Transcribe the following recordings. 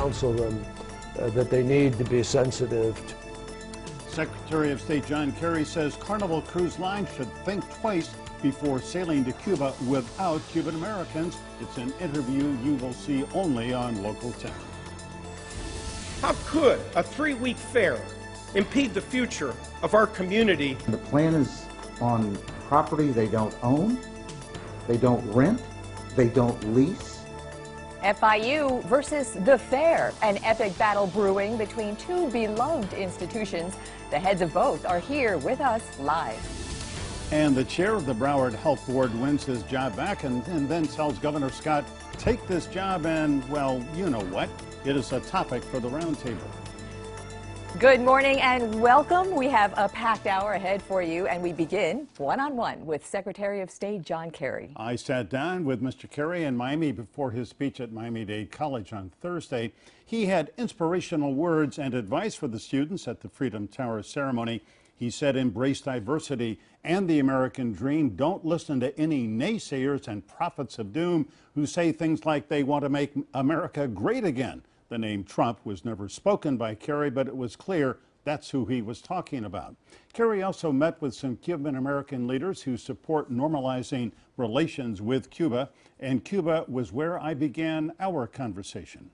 counsel them that they need to be sensitive to. Secretary of State John Kerry says Carnival Cruise Line should think twice before sailing to Cuba without Cuban Americans. It's an interview you will see only on Local 10. How could a 3-week fair impede the future of our community? The plan is on property they don't own, they don't rent, they don't lease. FIU versus the fair, an epic battle brewing between two beloved institutions. The heads of both are here with us live. And the chair of the Broward Health Board wins his job back and then tells Governor Scott, take this job and, well, you know what? It is a topic for the roundtable. Good morning and welcome. We have a packed hour ahead for you, and we begin one-on-one with Secretary of State John Kerry. I sat down with Mr. Kerry in Miami before his speech at Miami-Dade College on Thursday. He had inspirational words and advice for the students at the Freedom Tower ceremony. He said, embrace diversity and the American dream. Don't listen to any naysayers and prophets of doom who say things like they want to make America great again. The name Trump was never spoken by Kerry, but it was clear that's who he was talking about. Kerry also met with some Cuban American leaders who support normalizing relations with Cuba, and Cuba was where I began our conversation.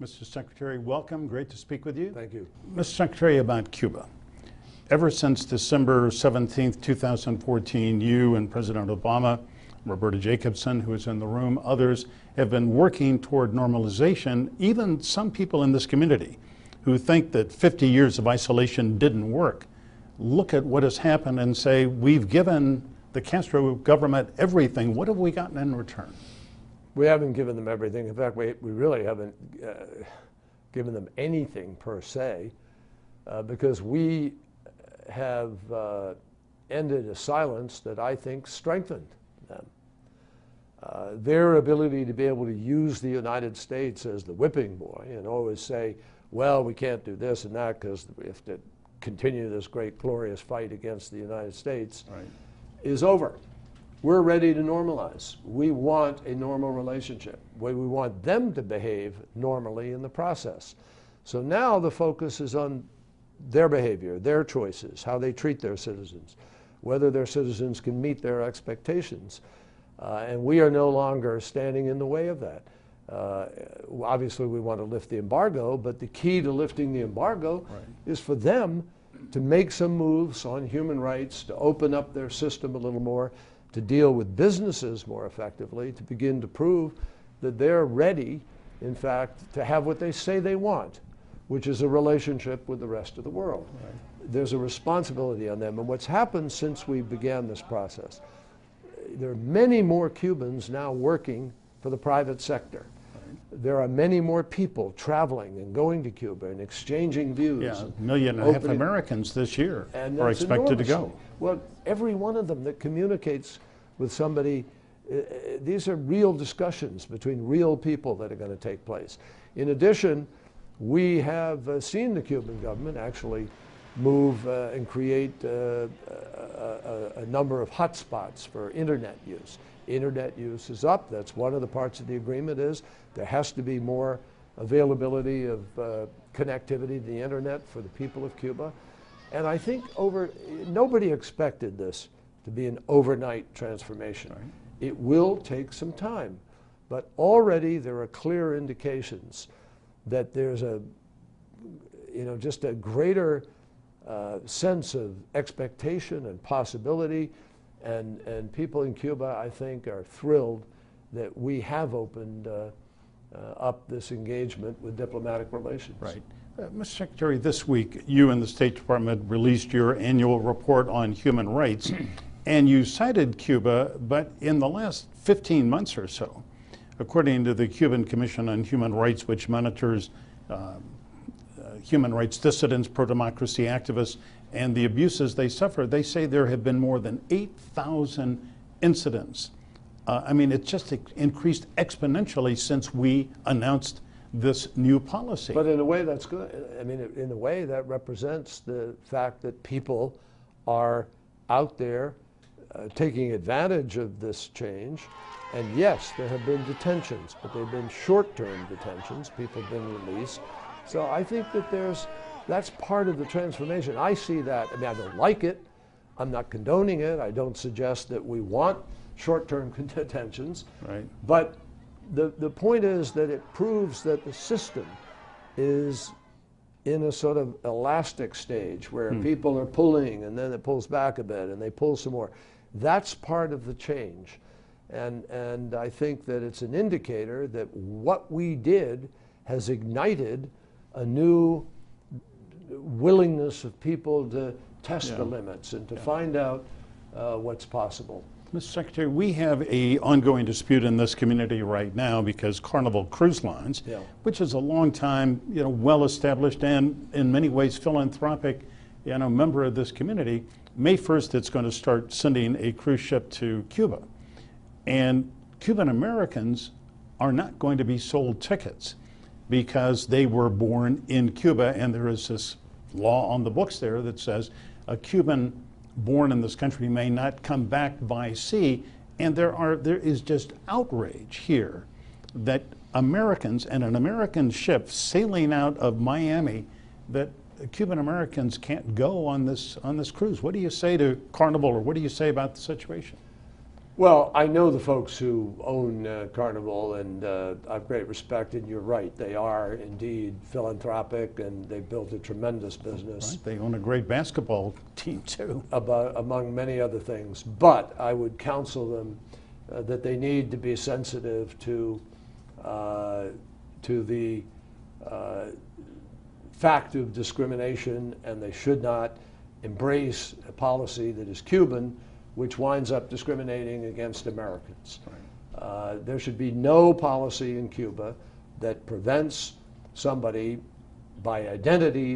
Mr. Secretary, welcome. Great to speak with you. Thank you. Mr. Secretary, about Cuba. Ever since December 17th, 2014, you and President Obama, Roberta Jacobson, who is in the room, others have been working toward normalization. Even some people in this community who think that 50 years of isolation didn't work, look at what has happened and say, we've given the Castro government everything. What have we gotten in return? We haven't given them everything. In fact, we really haven't given them anything per se, because we have ended a silence that I think strengthened them. Their ability to be able to use the United States as the whipping boy and always say, well, we can't do this and that because we have to continue this great glorious fight against the United States, right, is over. We're ready to normalize. We want a normal relationship. We want them to behave normally in the process. So now the focus is on their behavior, their choices, how they treat their citizens, whether their citizens can meet their expectations. And we are no longer standing in the way of that. Obviously, we want to lift the embargo, but the key to lifting the embargo is for them to make some moves on human rights, to open up their system a little more, to deal with businesses more effectively, to begin to prove that they're ready, in fact, to have what they say they want, which is a relationship with the rest of the world. Right. There's a responsibility on them. And what's happened since we began this process, there are many more Cubans now working for the private sector. Right. There are many more people traveling and going to Cuba and exchanging views. Yeah, 1.5 million Americans this year are expected to go. Well, every one of them that communicates with somebody, these are real discussions between real people that are going to take place. In addition, we have seen the Cuban government actually move and create a number of hotspots for internet use. Internet use is up. That's one of the parts of the agreement is there has to be more availability of connectivity to the internet for the people of Cuba. And I think nobody expected this to be an overnight transformation. Right. It will take some time, but already there are clear indications that there's just a greater sense of expectation and possibility, and people in Cuba, I think, are thrilled that we have opened up this engagement with diplomatic relations. Right. Mr. Secretary, this week you and the State Department released your annual report on human rights, and you cited Cuba, but in the last 15 months or so, according to the Cuban Commission on Human Rights, which monitors human rights dissidents, pro-democracy activists, and the abuses they suffer, they say there have been more than 8,000 incidents. I mean, it's just increased exponentially since we announced this new policy. But in a way, that's good. I mean, in a way, that represents the fact that people are out there taking advantage of this change. And yes, there have been detentions, but they've been short-term detentions. People have been released. So I think that that's part of the transformation. I see that. I mean, I don't like it. I'm not condoning it. I don't suggest that we want short-term detentions. Right. But the point is that it proves that the system is in a sort of elastic stage where people are pulling and then it pulls back a bit and they pull some more. That's part of the change. And I think that it's an indicator that what we did has ignited a new willingness of people to test the limits and to find out what's possible. Mr. Secretary, we have an ongoing dispute in this community right now because Carnival Cruise Lines, which is a long time, well-established and in many ways philanthropic, member of this community, May 1st it's going to start sending a cruise ship to Cuba. And Cuban Americans are not going to be sold tickets because they were born in Cuba, and there is this law on the books there that says a Cuban born in this country may not come back by sea. And there is just outrage here that Americans and an American ship sailing out of Miami, that Cuban Americans can't go on this cruise. What do you say to Carnival, or what do you say about the situation? Well, I know the folks who own Carnival, and I have great respect, and you're right. They are indeed philanthropic, and they've built a tremendous business. Right. They own a great basketball team, too. Among many other things. But I would counsel them that they need to be sensitive to the fact of discrimination, and they should not embrace a policy that is Cuban, which winds up discriminating against Americans. Right. There should be no policy in Cuba that prevents somebody by identity,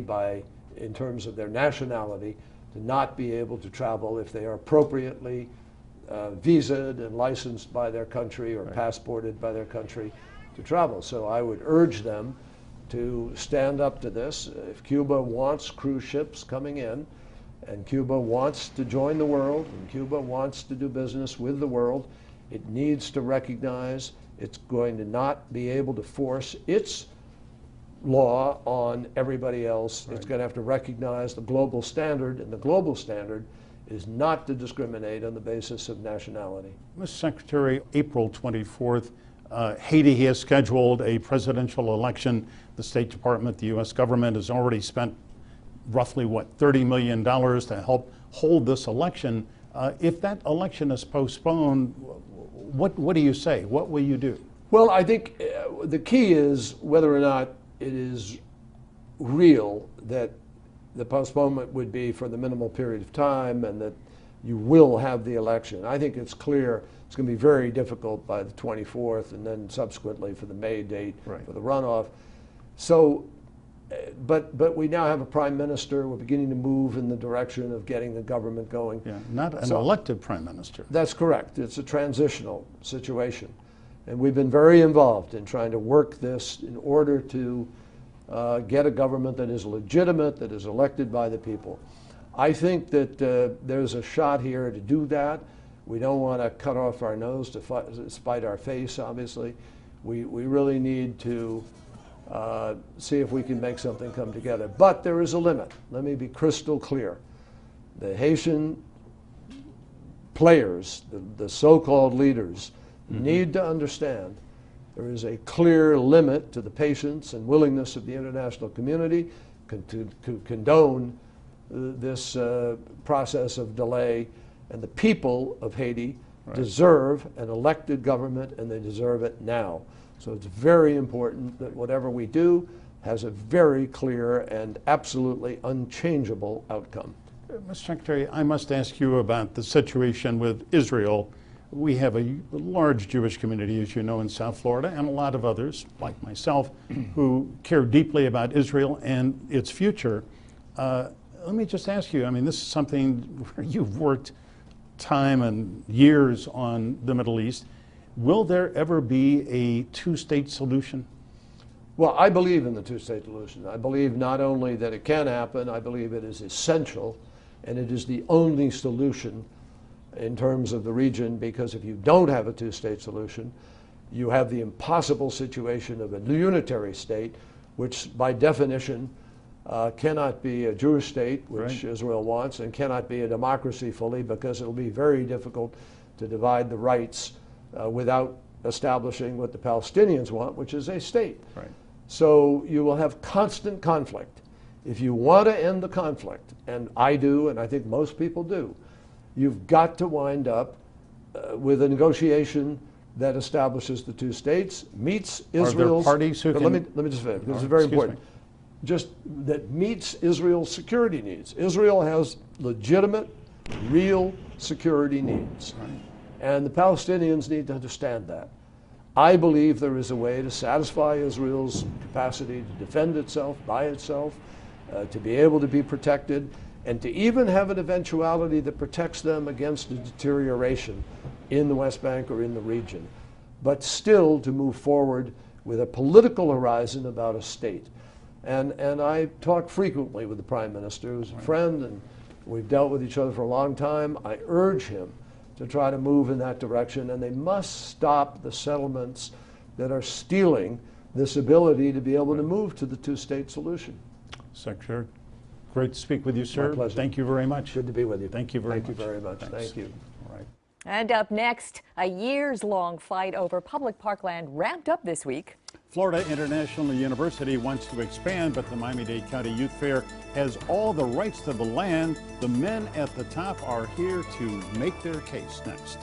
in terms of their nationality, to not be able to travel if they are appropriately visaed and licensed by their country or passported by their country to travel. So I would urge them to stand up to this. If Cuba wants cruise ships coming in, and Cuba wants to join the world, and Cuba wants to do business with the world, it needs to recognize it's going to not be able to force its law on everybody else. Right. It's going to have to recognize the global standard, and the global standard is not to discriminate on the basis of nationality. Mr. Secretary, April 24th, Haiti has scheduled a presidential election. The State Department, the U.S. government has already spent roughly, $30 million to help hold this election. If that election is postponed, what do you say? What will you do? Well, I think the key is whether or not it is real that the postponement would be for the minimal period of time and that you will have the election. I think it's clear it's going to be very difficult by the 24th and then subsequently for the May date for the runoff. So, but we now have a prime minister. We're beginning to move in the direction of getting the government going. Yeah, not an elected prime minister. That's correct. It's a transitional situation. And we've been very involved in trying to work this in order to get a government that is legitimate, that is elected by the people. I think that there's a shot here to do that. We don't want to cut off our nose to spite our face, obviously. We really need to see if we can make something come together. But there is a limit. Let me be crystal clear. The Haitian players, the so-called leaders, need to understand there is a clear limit to the patience and willingness of the international community to condone this process of delay. And the people of Haiti deserve an elected government, and they deserve it now. So it's very important that whatever we do has a very clear and absolutely unchangeable outcome. Mr. Secretary, I must ask you about the situation with Israel. We have a large Jewish community, as you know, in South Florida, and a lot of others, like myself, who care deeply about Israel and its future. Let me just ask you, I mean, this is something where you've worked time and years on the Middle East. Will there ever be a two-state solution? Well, I believe in the two-state solution. I believe not only that it can happen, I believe it is essential, and it is the only solution in terms of the region, because if you don't have a two-state solution, you have the impossible situation of a unitary state, which by definition cannot be a Jewish state, which Israel wants, and cannot be a democracy fully, because it'll be very difficult to divide the rights without establishing what the Palestinians want, which is a state. Right. So you will have constant conflict. If you want to end the conflict, and I do, and I think most people do, you've got to wind up with a negotiation that establishes the two states, meets Israel's... Are there parties who can... Let me just finish, because it's very important. Me. Just that meets Israel's security needs. Israel has legitimate, real security needs. Right. And the Palestinians need to understand that. I believe there is a way to satisfy Israel's capacity to defend itself by itself, to be able to be protected, and to even have an eventuality that protects them against a deterioration in the West Bank or in the region, but still to move forward with a political horizon about a state. And I talk frequently with the Prime Minister, who's a friend, and we've dealt with each other for a long time. I urge him to try to move in that direction, and they must stop the settlements that are stealing this ability to be able to move to the two-state solution. Secretary, great to speak with you, sir. My pleasure. Thank you very much. Good to be with you. Thank you very much. Thank you very much. Thanks. Thank you. All right. And up next, a years-long fight over public parkland ramped up this week. Florida International University wants to expand, but the Miami-Dade County Youth Fair has all the rights to the land. The men at the top are here to make their case. Next.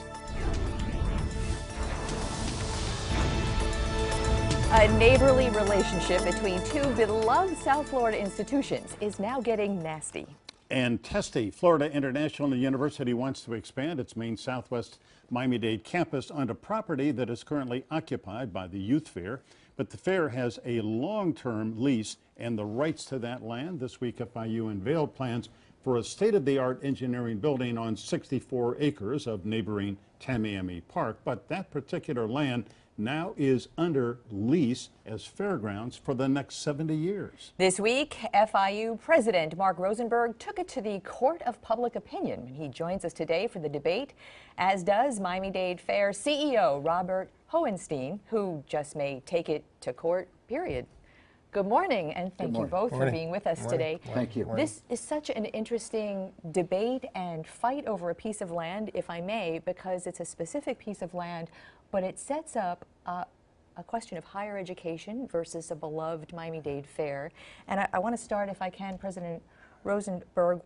A neighborly relationship between two beloved South Florida institutions is now getting nasty. And testy. Florida International University wants to expand its main Southwest Miami-Dade campus onto property that is currently occupied by the Youth Fair. But the fair has a long-term lease and the rights to that land. This week, FIU unveiled plans for a state-of-the-art engineering building on 64 acres of neighboring Tamiami Park. But that particular land now is under lease as fairgrounds for the next 70 years. This week, FIU President Mark Rosenberg took it to the Court of Public Opinion. He joins us today for the debate, as does Miami-Dade Fair CEO Robert Hohenstein, who just may take it to court, period. Good morning, and thank you both for being with us today. Thank you. This is such an interesting debate and fight over a piece of land, if I may, because it's a specific piece of land, but it sets up a question of higher education versus a beloved Miami-Dade Fair. And I want to start, if I can, President Rosenberg,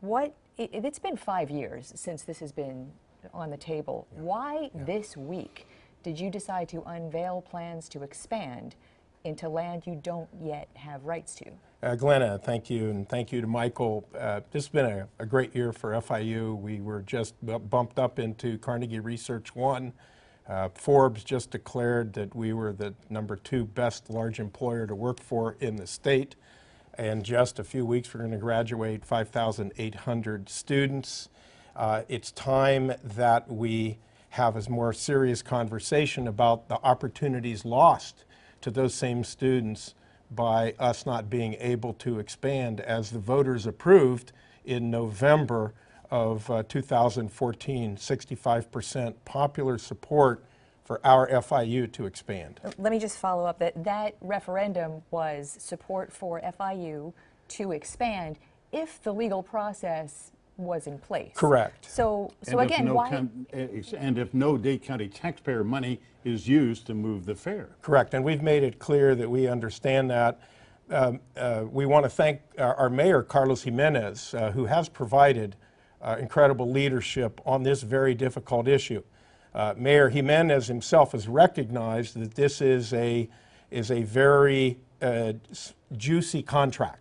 it's been 5 years since this has been on the table. Why this week did you decide to unveil plans to expand into land you don't yet have rights to? Glenna, thank you, and thank you to Michael. This has been a great year for FIU. We were just bumped up into Carnegie Research 1. Forbes just declared that we were the #2 best large employer to work for in the state. And just a few weeks, we're going to graduate 5,800 students. It's time that we have a more serious conversation about the opportunities lost to those same students by us not being able to expand, as the voters approved in November of 2014, 65% popular support for our FIU to expand. Let me just follow up that referendum was support for FIU to expand if the legal process was in place. Correct. So again, why? And if no Dade County taxpayer money is used to move the fair. Correct, and we've made it clear that we understand that. We want to thank our mayor, Carlos Jimenez, who has provided incredible leadership on this very difficult issue. Mayor Jimenez himself has recognized that this is a very juicy contract,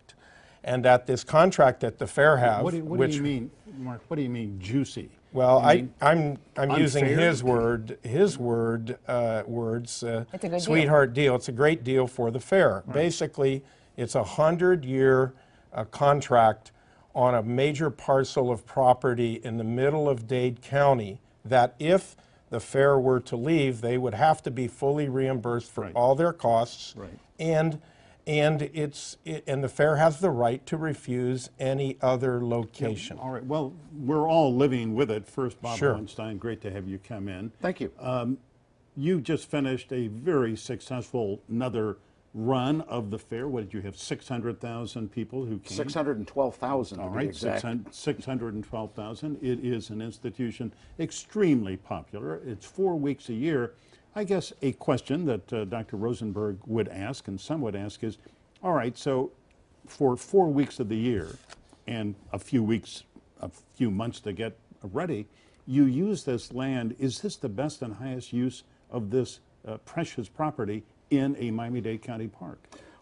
and that this contract that the fair have. What do you mean, Mark? What do you mean juicy? Well, I'm using unfair? his words. It's a good sweetheart deal. It's a great deal for the fair. Right. Basically, it's a 100-year contract on a major parcel of property in the middle of Dade County that if the fair were to leave, they would have to be fully reimbursed for all their costs. Right. And and and the fair has the right to refuse any other location. All right. Well, we're all living with it. First, Bob Sure. Hohenstein, great to have you come in. Thank you. You just finished a very successful another run of the fair. What did you have? 600,000 people who came. 612,000 to All be right, exact. 612,000. It is an institution extremely popular. It's 4 weeks a year. I guess a question that Dr. Rosenberg would ask, and some would ask, is, all right, so for 4 weeks of the year and a few months to get ready, you use this land. Is this the best and highest use of this precious property in a Miami-Dade County park?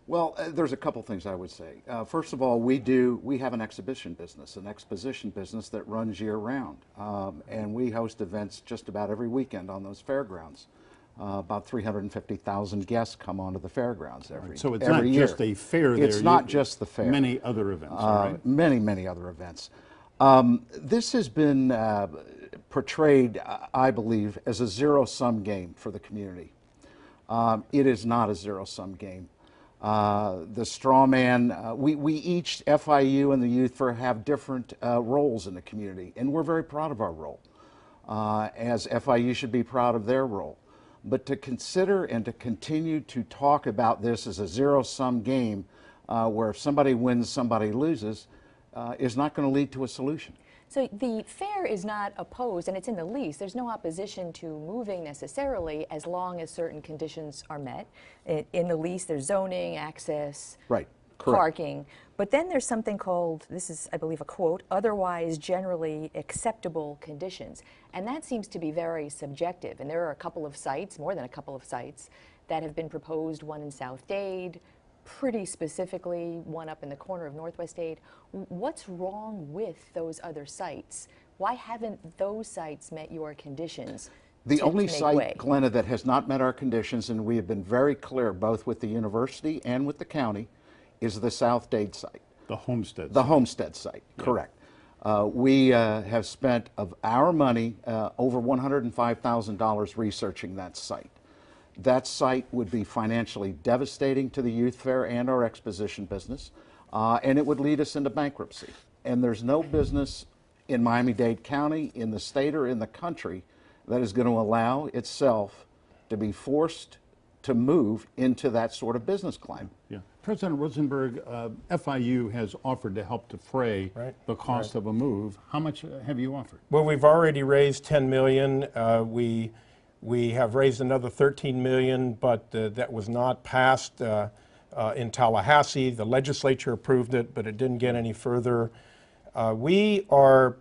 Well, there's a couple things I would say. First of all, we have an exhibition business, an exposition business that runs year-round, and we host events just about every weekend on those fairgrounds. About 350,000 guests come onto the fairgrounds every year. So it's not just a fair there. It's not just the fair. Many other events, all right? Many other events. This has been portrayed, I believe, as a zero-sum game for the community. It is not a zero-sum game. The straw man, we each, FIU and the Youth Fair, have different roles in the community, and we're very proud of our role, as FIU should be proud of their role. But to consider and to continue to talk about this as a zero-sum game, where if somebody wins, somebody loses, is not going to lead to a solution. So the fair is not opposed, and it's in the lease. There's no opposition to moving necessarily as long as certain conditions are met. In the lease, there's zoning, access, Right. Correct. parking. But then there's something called, this is, I believe, a quote, otherwise generally acceptable conditions. And that seems to be very subjective. And there are a couple of sites, more than a couple of sites, that have been proposed, one in South Dade, pretty specifically, one up in the corner of Northwest Dade. What's wrong with those other sites? Why haven't those sites met your conditions? The only make site, way? Glenna, that has not met our conditions, and we have been very clear both with the university and with the county, is the South Dade site. The homestead. The homestead site, correct. We have spent of our money over $105,000 researching that site. That site would be financially devastating to the Youth Fair and our exposition business, and it would lead us into bankruptcy. And there's no business in Miami-Dade County, in the state, or in the country that is going to allow itself to be forced to move into that sort of business climate. Yeah. President Rosenberg, FIU has offered to help defray the cost of a move. How much have you offered? Well, we've already raised $10 million. We have raised another $13 million, but that was not passed in Tallahassee. The legislature approved it, but it didn't get any further. We are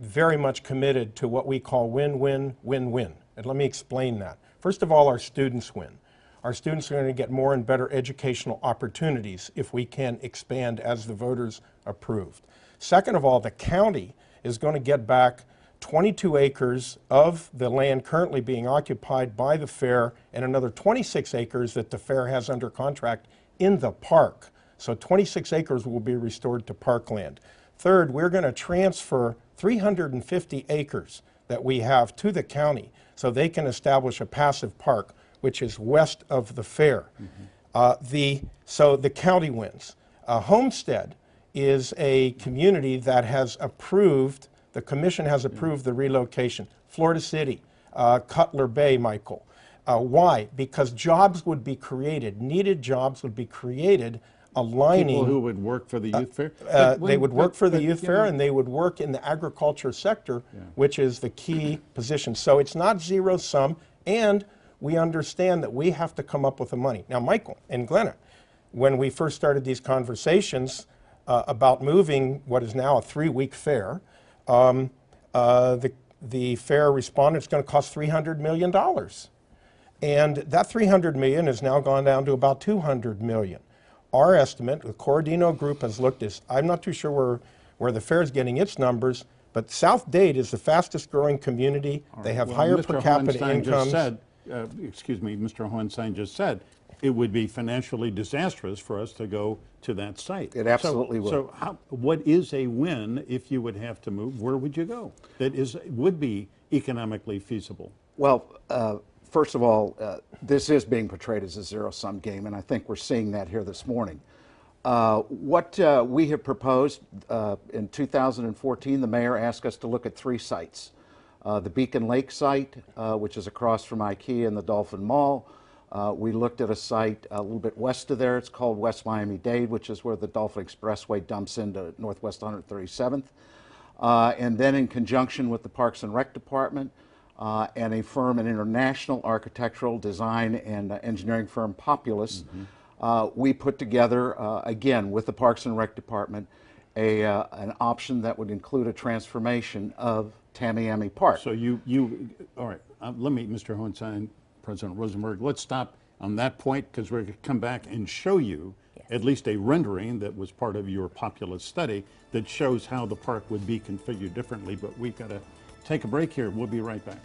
very much committed to what we call win-win, win-win. And let me explain that. First of all, our students win. Our students are going to get more and better educational opportunities if we can expand as the voters approved. Second of all, the county is going to get back 22 acres of the land currently being occupied by the fair and another 26 acres that the fair has under contract in the park. So 26 acres will be restored to parkland. Third, we're going to transfer 350 acres that we have to the county so they can establish a passive park, which is west of the fair. So the county wins. Homestead is a community that has approved, the commission has approved the relocation. Florida City, Cutler Bay, Michael. Why? Because jobs would be created, needed jobs would be created, aligning. People who would work for the youth fair? They would work for the youth fair, and they would work in the agriculture sector, which is the key position. So it's not zero sum, and we understand that we have to come up with the money. Now, Michael and Glenna, when we first started these conversations about moving what is now a 3-week fair, the fair responded it's going to cost $300 million. And that $300 million has now gone down to about $200 million. Our estimate, the Corradino Group has looked at, I'm not too sure where the fair is getting its numbers, but South Dade is the fastest growing community. They have higher per capita incomes. Mr. Hohenstein just said it would be financially disastrous for us to go to that site. It absolutely would. So what is a win if you would have to move? Where would you go that would be economically feasible? Well, first of all, this is being portrayed as a zero-sum game, and I think we're seeing that here this morning. What we have proposed in 2014, the mayor asked us to look at 3 sites. The Beacon Lake site, which is across from IKEA and the Dolphin Mall. We looked at a site a little bit west of there. It's called West Miami-Dade, which is where the Dolphin Expressway dumps into Northwest 137th. And then in conjunction with the Parks and Rec Department and a firm, an international architectural design and engineering firm, Populous, we put together, again, with the Parks and Rec Department, an option that would include a transformation of Tamiami Park. So all right, let me, Mr. Hohenstein, President Rosenberg, let's stop on that point because we're going to come back and show you at least a rendering that was part of your Populous study that shows how the park would be configured differently. But we've got to take a break here. We'll be right back.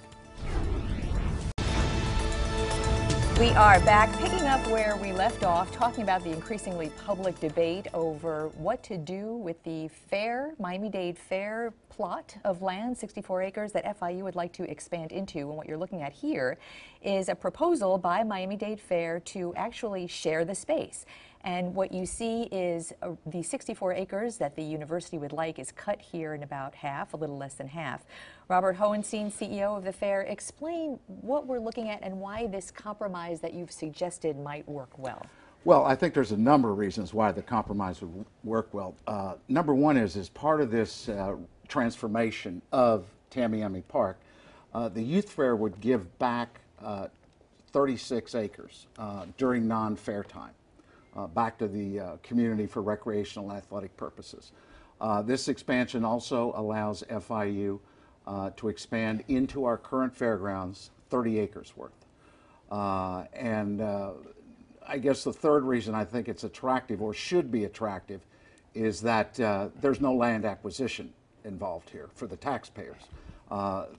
We are back, picking up where we left off, talking about the increasingly public debate over what to do with the Fair, Miami-Dade Fair plot of land, 64 acres, that FIU would like to expand into. And what you're looking at here is a proposal by Miami-Dade Fair to actually share the space. And what you see is the 64 acres that the university would like is cut here in about half, a little less than half. Robert Hohenstein, CEO of the fair, explain what we're looking at and why this compromise that you've suggested might work well. Well, I think there's a number of reasons why the compromise would work well. Number one is, as part of this transformation of Tamiami Park, the youth fair would give back 36 acres during non-fair time. Back to the community for recreational and athletic purposes. This expansion also allows FIU to expand into our current fairgrounds 30 acres worth. I guess the third reason I think it's attractive, or should be attractive, is that there's no land acquisition involved here for the taxpayers.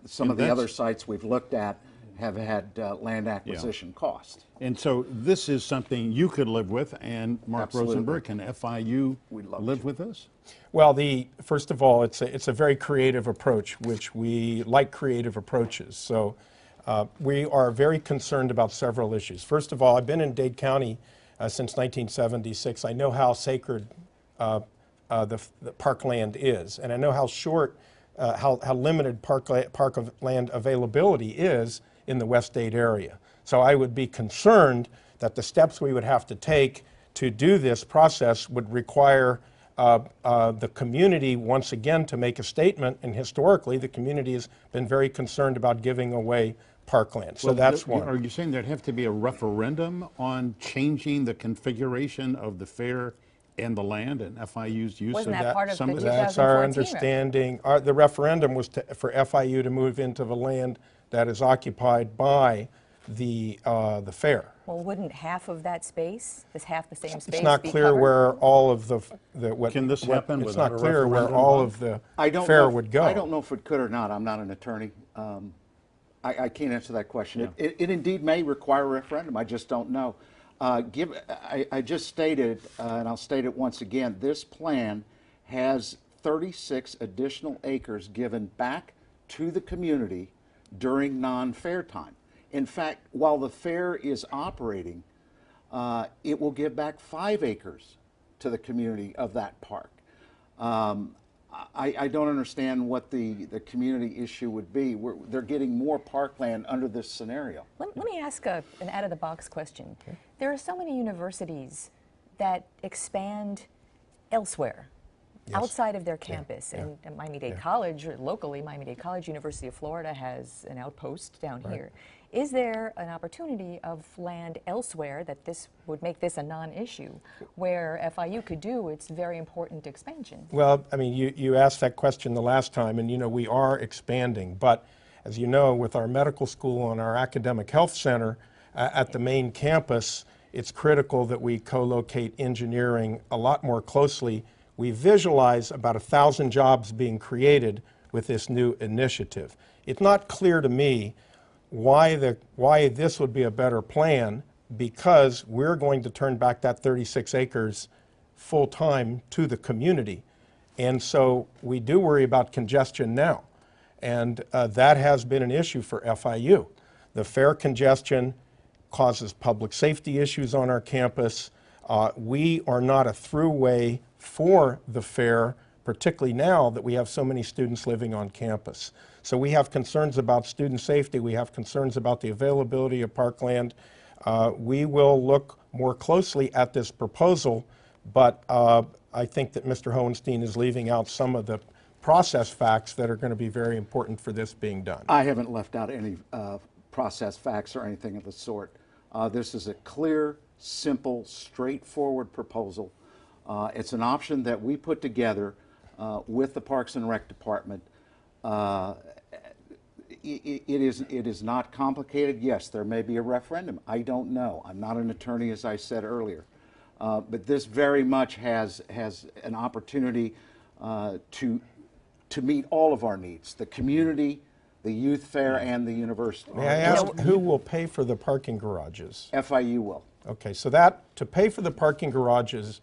Some of the other sites we've looked at have had land acquisition costs. And so this is something you could live with, and Mark Absolutely. Rosenberg, can FIU live with this? Well, first of all, it's a very creative approach, which we like creative approaches. So we are very concerned about several issues. First of all, I've been in Dade County since 1976. I know how sacred the parkland is, and I know how short, how limited park of land availability is in the West Dade area. So I would be concerned that the steps we would have to take to do this process would require the community once again to make a statement, and historically the community has been very concerned about giving away parkland. So that's one. Are you saying there'd have to be a referendum on changing the configuration of the fair and the land and FIU's use Wasn't of that part of the some of 2014 That's our understanding. The referendum was for FIU to move into the land that is occupied by the fair. Well, wouldn't half of that space, is half the same space, It's not be clear covered? where all of Can this happen it's without not a clear where referendum, all Bob? of the I don't fair know if- would go. I don't know if it could or not. I'm not an attorney. I can't answer that question. Yeah. It indeed may require a referendum. I just don't know. I just stated, and I'll state it once again, this plan has 36 additional acres given back to the community during non-fair time. In fact, while the fair is operating, it will give back 5 acres to the community of that park. I don't understand what the community issue would be. They're getting more parkland under this scenario. Let me ask an out-of-the-box question. There are so many universities that expand elsewhere, outside of their campus. And Miami-Dade College, or locally, Miami-Dade College, University of Florida has an outpost down here. Is there an opportunity of land elsewhere that this would make this a non-issue, where FIU could do its very important expansion? Well, I mean, you asked that question the last time, and you know, we are expanding, but as you know, with our medical school and our academic health center at the main campus, it's critical that we co-locate engineering a lot more closely. We visualize about 1,000 jobs being created with this new initiative. It's not clear to me why this would be a better plan, because we're going to turn back that 36 acres full-time to the community. And so we do worry about congestion now. And that has been an issue for FIU. The fare congestion causes public safety issues on our campus. We are not a throughway for the fare, particularly now that we have so many students living on campus. So we have concerns about student safety. We have concerns about the availability of parkland. We will look more closely at this proposal, but I think that Mr. Hohenstein is leaving out some of the process facts that are going to be very important for this being done. I haven't left out any process facts or anything of the sort. This is a clear, simple, straightforward proposal. It's an option that we put together with the Parks and Rec Department. It is not complicated. Yes, there may be a referendum. I don't know. I'm not an attorney, as I said earlier. But this very much has an opportunity to meet all of our needs, the community, the youth fair, and the university. May I ask who will pay for the parking garages? FIU will. Okay, so that, to pay for the parking garages,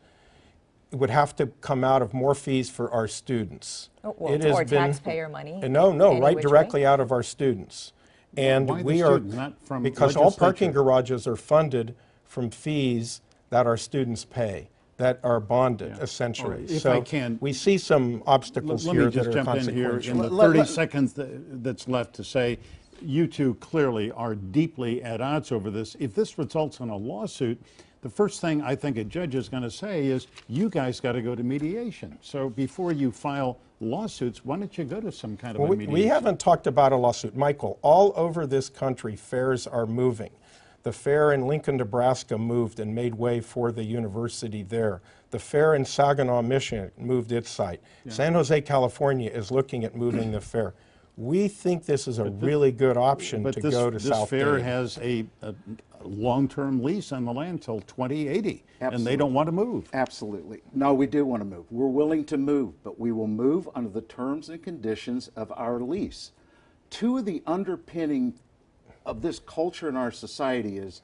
it would have to come out of more fees for our students. Oh, well, or taxpayer money? No, any right which directly way? out of our students. And Why the we are, students, not from because all parking legislature? garages are funded from fees that our students pay, that are bonded, essentially. Or if so I can, we see some obstacles Let here me just that are jump in here consequential. in the 30 seconds that's left to say, you two clearly are deeply at odds over this. If this results in a lawsuit, the first thing I think a judge is going to say is, you guys got to go to mediation. So before you file lawsuits, why don't you go to some kind of a mediation? We haven't talked about a lawsuit. Michael, all over this country, fairs are moving. The fair in Lincoln, Nebraska moved and made way for the university there. The fair in Saginaw, Michigan moved its site. San Jose, California is looking at moving the fair. We think this is a really good option to go to South This fair Dade. has a long-term lease on the land till 2080, and they Absolutely. don't want to move. Absolutely. No, we do want to move. We're willing to move, but we will move under the terms and conditions of our lease. Two of the underpinning of this culture in our society is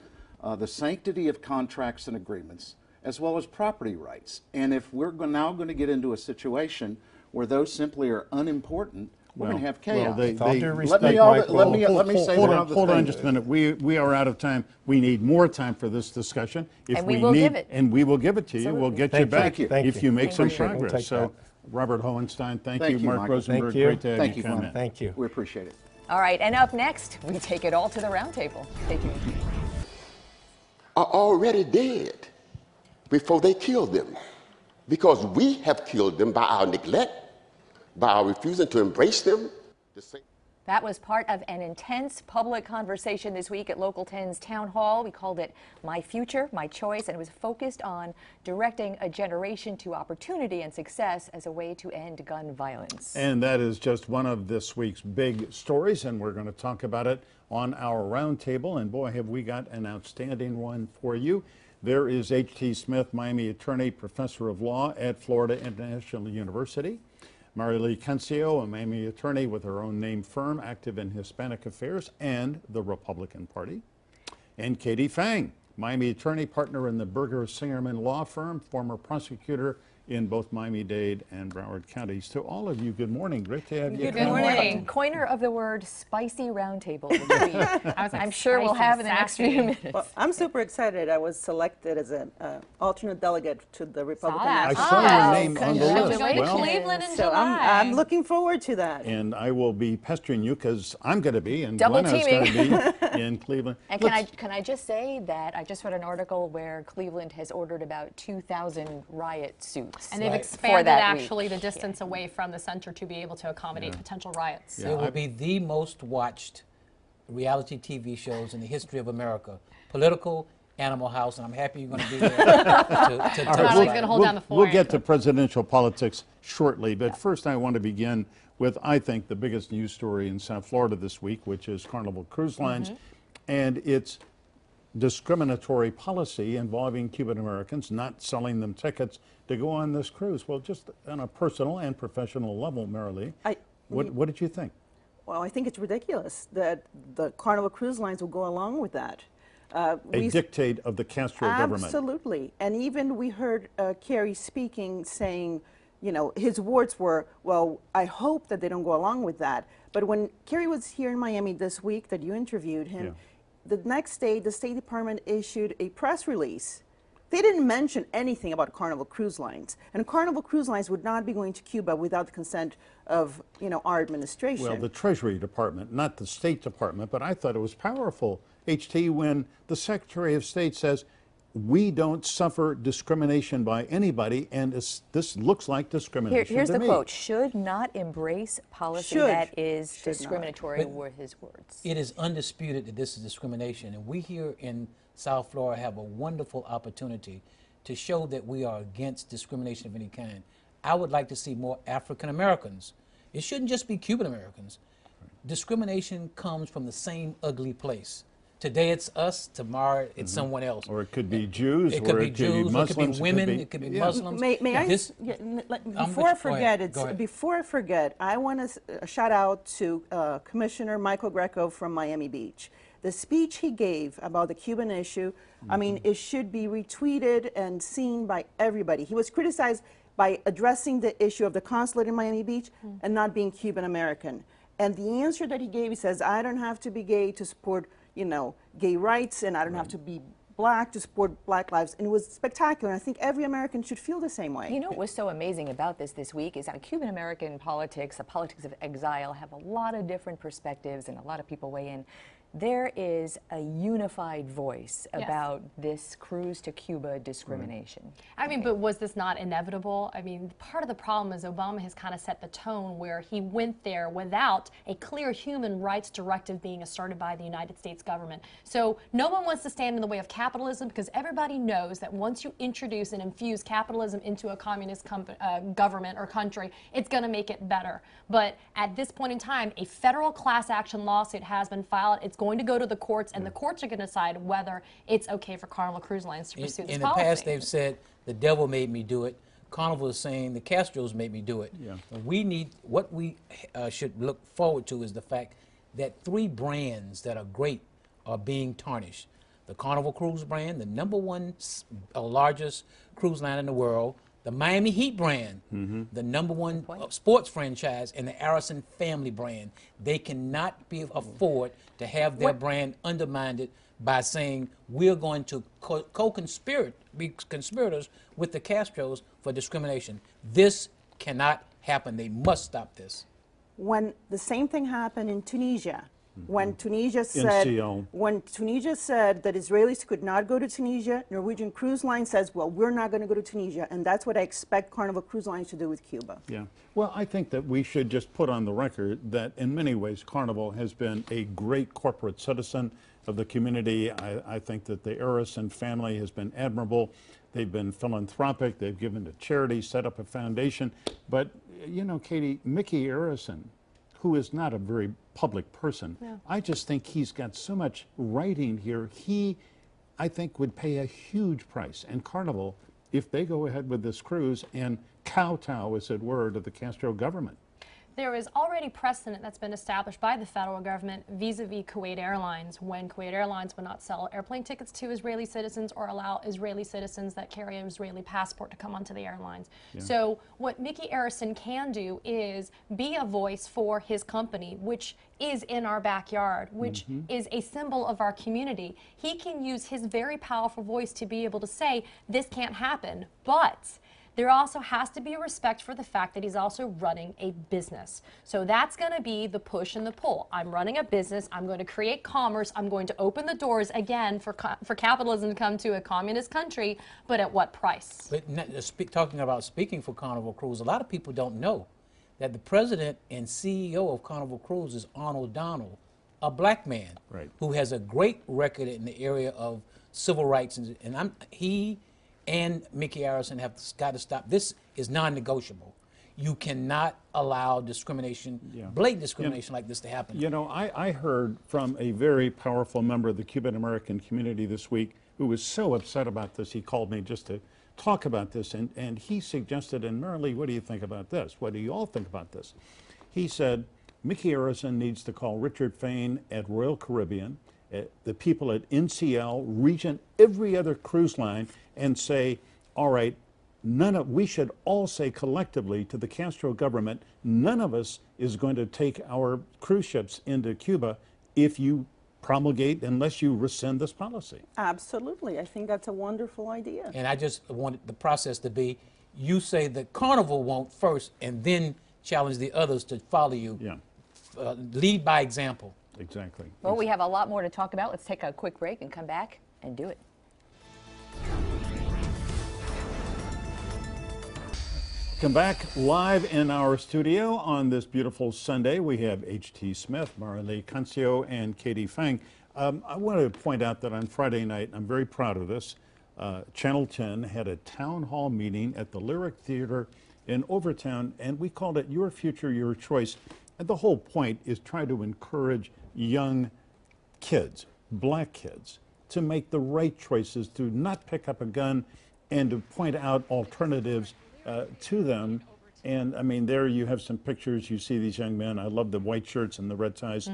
the sanctity of contracts and agreements, as well as property rights. And if we're now going to get into a situation where those simply are unimportant, we're going to have chaos. With all due respect, let me say hold one on, other hold on thing. just a minute. We are out of time. We need more time for this discussion. If And we will give it. And we will give it to you. We'll get you Thank you. back Thank you. Thank if you. you make some Appreciate it. We'll progress. take So, that. Robert Hohenstein, thank Thank you. you, Mark Michael. Rosenberg, Thank you. great to have Thank you you, come Glenna. in. Thank you. We appreciate it. All right, and up next, we take it all to the roundtable. Stay tuned. Are already dead before they killed them, because we have killed them by our neglect, by our refusing to embrace them. That was part of an intense public conversation this week at Local 10's Town Hall. We called it My Future, My Choice, and it was focused on directing a generation to opportunity and success as a way to end gun violence. And that is just one of this week's big stories, and we're going to talk about it on our roundtable. And boy, have we got an outstanding one for you. There is H.T. Smith, Miami attorney, professor of law at Florida International University. Mary Lee Kencio, a Miami attorney with her own name firm, active in Hispanic affairs and the Republican Party. And Katie Fang, Miami attorney, partner in the Berger Singerman law firm, former prosecutor in both Miami-Dade and Broward counties. To all of you, good morning. Great to have you. Good morning. Coiner of the word spicy roundtable, which I'm sure we'll have in the next few minutes. Well, I'm super excited. I was selected as an alternate delegate to the Republican I National saw your name on the list. Going to Well, Cleveland in So July. I'm looking forward to that. and I will be pestering you because I'm going to be, and Double Glenna's going to be in Cleveland. And can I just say that I just read an article where Cleveland has ordered about 2,000 riot suits. And they've for expanded that week. actually the distance away from the center to be able to accommodate potential riots. Yeah. It will be the most watched reality TV shows in the history of America. Political, Animal House, and I'm happy you're going to be there to Not only going to hold down the fort. We'll get to presidential politics shortly, but first I want to begin with, I think, the biggest news story in South Florida this week, which is Carnival Cruise Lines and its discriminatory policy involving Cuban Americans, not selling them tickets to go on this cruise. Well, just on a personal and professional level, Marilee, what did you think? Well, I think it's ridiculous that the Carnival Cruise Lines will go along with that. A dictate of the Castro government. Absolutely. And even we heard Kerry speaking, saying you know, his words were, well, I hope that they don't go along with that. But when Kerry was here in Miami this week that you interviewed him, the next day the State Department issued a press release. They didn't mention anything about Carnival Cruise Lines. And Carnival Cruise Lines would not be going to Cuba without the consent of, you know, our administration. Well, the Treasury Department, not the State Department, but I thought it was powerful, HT, when the Secretary of State says, we don't suffer discrimination by anybody, and this looks like discrimination Here's to the me. quote: should not embrace policy that is discriminatory, were his words. It is undisputed that this is discrimination, and we here in South Florida have a wonderful opportunity to show that we are against discrimination of any kind. I would like to see more African Americans. It shouldn't just be Cuban Americans. Discrimination comes from the same ugly place. Today it's us, tomorrow it's someone else. Or it could be Jews, it could be Muslims, it could be women, it could be Muslims. May I, before I forget, I want to shout out to Commissioner Michael Greco from Miami Beach. The speech he gave about the Cuban issue, I mean, it should be retweeted and seen by everybody. He was criticized by addressing the issue of the consulate in Miami Beach and not being Cuban American. And the answer that he gave, he says, I don't have to be gay to support, you know, gay rights, and I don't have to be black to support black lives. And it was spectacular. I think every American should feel the same way. You know what was so amazing about this week is that Cuban American politics, the politics of exile, have a lot of different perspectives, and a lot of people weigh in. There is a unified voice about this cruise to Cuba discrimination. I mean, but was this not inevitable? I mean, part of the problem is Obama has kind of set the tone where he went there without a clear human rights directive being asserted by the United States government. So no one wants to stand in the way of capitalism, because everybody knows that once you introduce and infuse capitalism into a communist government or country, it's going to make it better. But at this point in time, a federal class action lawsuit has been filed. It's going to go to the courts, and the courts are going to decide whether it's okay for Carnival Cruise Lines to pursue this policy. In the past, they've said the devil made me do it. Carnival is saying the Castros made me do it. We need, what we should look forward to is the fact that 3 brands that are great are being tarnished. The Carnival Cruise brand, the #1 largest cruise line in the world, the Miami Heat brand, the #1 sports franchise, and the Arison family brand. They cannot afford to have their brand undermined by saying we're going to be conspirators with the Castros for discrimination. This cannot happen. They must stop this. When the same thing happened in Tunisia, when Tunisia said that Israelis could not go to Tunisia, Norwegian Cruise Line says, well, we're not going to go to Tunisia, and that's what I expect Carnival Cruise Lines to do with Cuba. Yeah. Well, I think that we should just put on the record that in many ways Carnival has been a great corporate citizen of the community. I think that the Arison family has been admirable. They've been philanthropic. They've given to charity, set up a foundation. But, you know, Katie, Mickey Arison, who is not a very public person, I just think he's got so much writing here. He, I think, would pay a huge price. And Carnival, if they go ahead with this cruise and kowtow, as it were, to the Castro government. There is already precedent that's been established by the federal government vis-a-vis Kuwait Airlines, when Kuwait Airlines would not sell airplane tickets to Israeli citizens or allow Israeli citizens that carry an Israeli passport to come onto the airlines. So what Mickey Arison can do is be a voice for his company, which is in our backyard, which is a symbol of our community. He can use his very powerful voice to be able to say, this can't happen, but there also has to be a respect for the fact that he's also running a business. So that's going to be the push and the pull. I'm running a business. I'm going to create commerce. I'm going to open the doors again for capitalism to come to a communist country, but at what price? But talking about speaking for Carnival Cruise, a lot of people don't know that the president and CEO of Carnival Cruise is Arnold Donald, a black man who has a great record in the area of civil rights, and he and Mickey Arison have got to stop. This is non-negotiable. You cannot allow discrimination, blatant discrimination like this to happen. You know, I heard from a very powerful member of the Cuban American community this week who was so upset about this. He called me just to talk about this, and he suggested, and Marilee, what do you think about this? What do you all think about this? He said, Mickey Arison needs to call Richard Fain at Royal Caribbean, the people at NCL, Regent, every other cruise line, and say, all right, we should all say collectively to the Castro government, none of us is going to take our cruise ships into Cuba if you promulgate, unless you rescind this policy. Absolutely. I think that's a wonderful idea. And I just wanted the process to be, you say the Carnival won't first, and then challenge the others to follow you. Yeah. Lead by example. Exactly. Well, we have a lot more to talk about. Let's take a quick break and come back and do it. Come back live in our studio on this beautiful Sunday. We have H.T. Smith, Marilee Cancio, and Katie Fang. I want to point out that on Friday night, I'm very proud of this, Channel 10 had a town hall meeting at the Lyric Theater in Overtown, and we called it Your Future, Your Choice. And the whole point is try to encourage young kids, black kids, to make the right choices, to not pick up a gun, and to point out alternatives to them. And I mean, there you have some pictures. You see these young men. I love the white shirts and the red ties.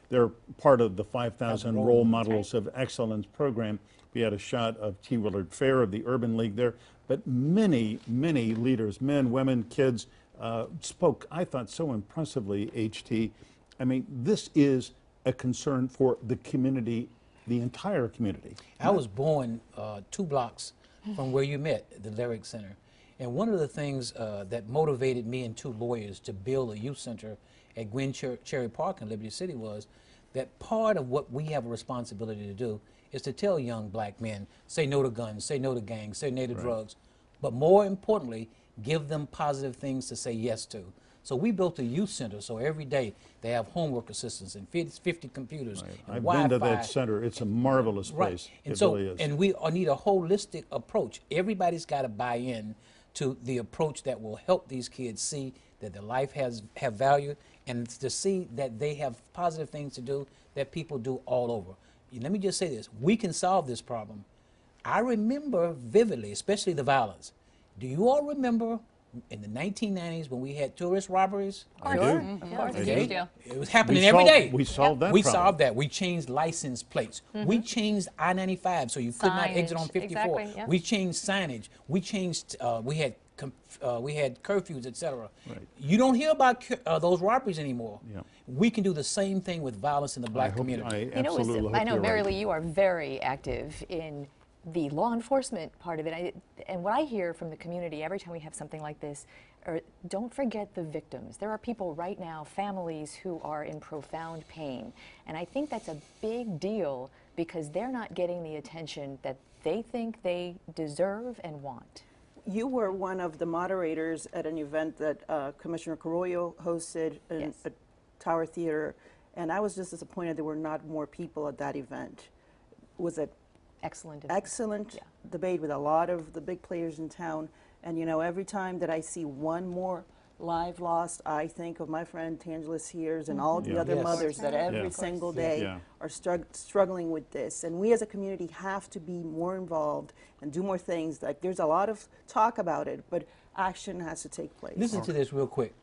They're part of the 5,000 Role Models of Excellence program. We had a shot of T. Willard Fair of the Urban League there. But many, many leaders, men, women, kids, spoke, I thought, so impressively, HT. I mean, this is a concern for the community, the entire community. I was born 2 blocks from where you met, the Lyric Center. And one of the things that motivated me and 2 lawyers to build a youth center at Gwen Cherry Park in Liberty City was that part of what we have a responsibility to do is to tell young black men, say no to guns, say no to gangs, say no to drugs, but more importantly, give them positive things to say yes to. So we built a youth center, so every day they have homework assistants and 50 computers and I've Wi-Fi. been to that center. It's a marvelous place. And it so, really is. and we need a holistic approach. Everybody's got to buy in to the approach that will help these kids see that their life have value, and to see that they have positive things to do that people do all over. Let me just say this, we can solve this problem. I remember vividly, especially the violence. Do you all remember in the 1990s when we had tourist robberies? I do. Of course. Okay. It was happening every day. We solved that We problem. solved that. We changed license plates. We changed I-95 so you could not exit on 54. Exactly, yeah. We changed signage. We changed, we had curfews, etc. Right. You don't hear about those robberies anymore. Yeah. We can do the same thing with violence in the black community. I absolutely hope I know, you're right. Marilee, you are very active in the law enforcement part of it. And what I hear from the community every time we have something like this, don't forget the victims. There are people right now, families who are in profound pain. And I think that's a big deal because they're not getting the attention that they think they deserve and want. You were one of the moderators at an event that Commissioner Carollo hosted in a Tower Theater, and I was just disappointed there were not more people at that event. It was an excellent debate with a lot of the big players in town, and you know, every time that I see one more life lost, I think of my friend Tangela Sears and all the other mothers that every single day are struggling with this. And we as a community have to be more involved and do more things. Like, there's a lot of talk about it, but action has to take place. Listen to this real quick.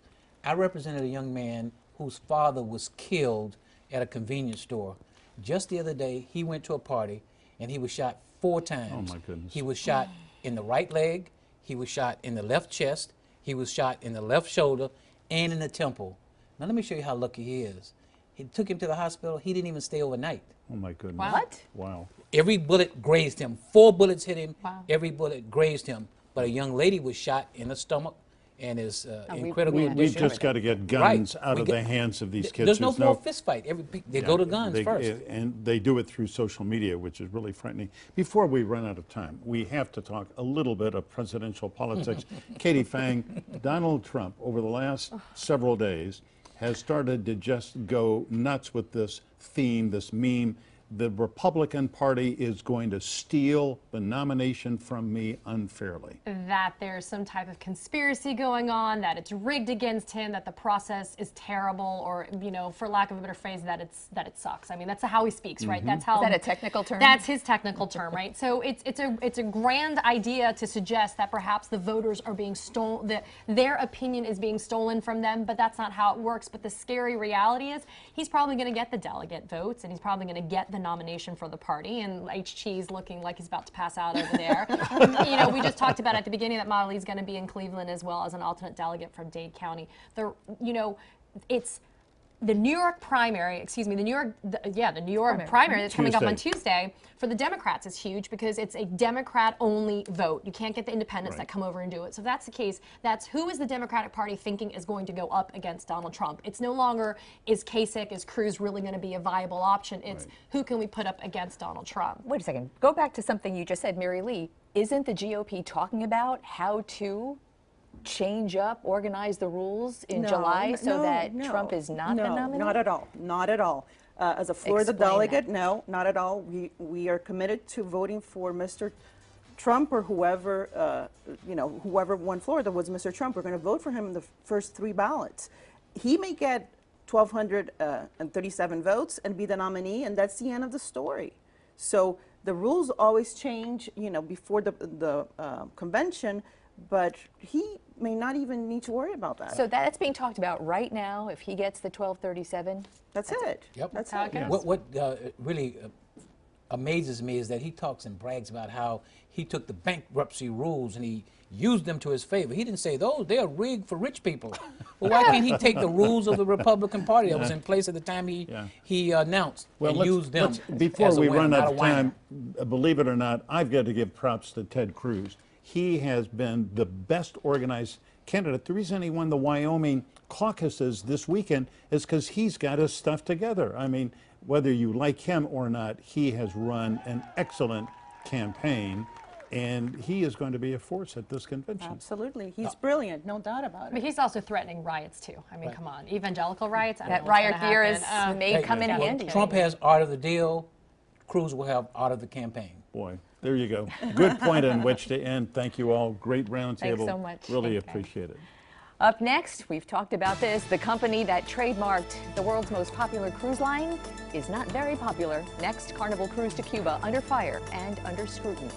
I represented a young man whose father was killed at a convenience store. Just the other day, he went to a party and he was shot 4 times. Oh my goodness. He was shot in the right leg, he was shot in the left chest, he was shot in the left shoulder and in the temple. Now let me show you how lucky he is. He took him to the hospital. He didn't even stay overnight. Oh my goodness. Wow. What? Wow. Every bullet grazed him. 4 bullets hit him. Wow. Every bullet grazed him. But a young lady was shot in the stomach and is incredibly We've just got to get guns out of the hands of these kids. There's no more fist fight. They go to guns first. And they do it through social media, which is really frightening. Before we run out of time, we have to talk a little bit of presidential politics. Katie Fang, Donald Trump, over the last several days, has started to just go nuts with this theme, this meme. The Republican Party is going to steal the nomination from me unfairly. That there's some type of conspiracy going on, that it's rigged against him, that the process is terrible, or, you know, for lack of a better phrase, that it sucks. I mean, that's how he speaks, right? That's how. Is that a technical term? That's his technical term, right? So it's a grand idea to suggest that perhaps the voters are being stolen, that their opinion is being stolen from them, but that's not how it works. But the scary reality is he's probably going to get the delegate votes, and he's probably going to get the the nomination for the party, and H. Cheese looking like he's about to pass out over there. We just talked about at the beginning that Model E is going to be in Cleveland as well as an alternate delegate from Dade County. It's the New York primary, the New York primary that's coming up on Tuesday for the Democrats is huge because it's a Democrat-only vote. You can't get the independents that come over and do it. So if that's the case, that's who is the Democratic Party thinking is going to go up against Donald Trump. It's no longer is Kasich, is Cruz really going to be a viable option. It's who can we put up against Donald Trump. Wait a second. Go back to something you just said, Mary Lee. Isn't the GOP talking about how to change up, organize the rules in July so that Trump is not the nominee? Not at all. Not at all. As a Florida delegate, no, not at all. We are committed to voting for Mr. Trump or whoever, whoever won Florida was Mr. Trump. We're going to vote for him in the first 3 ballots. He may get 1,237 votes and be the nominee, and that's the end of the story. So the rules always change, before the convention, but he may not even need to worry about that. So that's being talked about right now. If he gets the 1237, that's it. Yep. That's how it. it goes. What really amazes me is that he talks and brags about how he took the bankruptcy rules and he used them to his favor. He didn't say they are rigged for rich people. Well, why can't he take the rules of the Republican Party that was in place at the time he announced and use them? Before we run out of time, whiner. believe it or not, I've got to give props to Ted Cruz. He has been the best organized candidate. The reason he won the Wyoming caucuses this weekend is because he's got his stuff together. I mean, whether you like him or not, he has run an excellent campaign, and he is going to be a force at this convention. Absolutely. He's brilliant, no doubt about it. But he's also threatening riots, too. I mean, come on. Evangelical riots? That riot gear may come in handy. Trump has art of the deal. Cruz will have art of the campaign. Boy, there you go. Good point on which to end. Thank you all. Great roundtable. Thanks so much. Really appreciate it. Up next, we've talked about this. The company that trademarked the world's most popular cruise line is not very popular. Next, Carnival cruise to Cuba under fire and under scrutiny.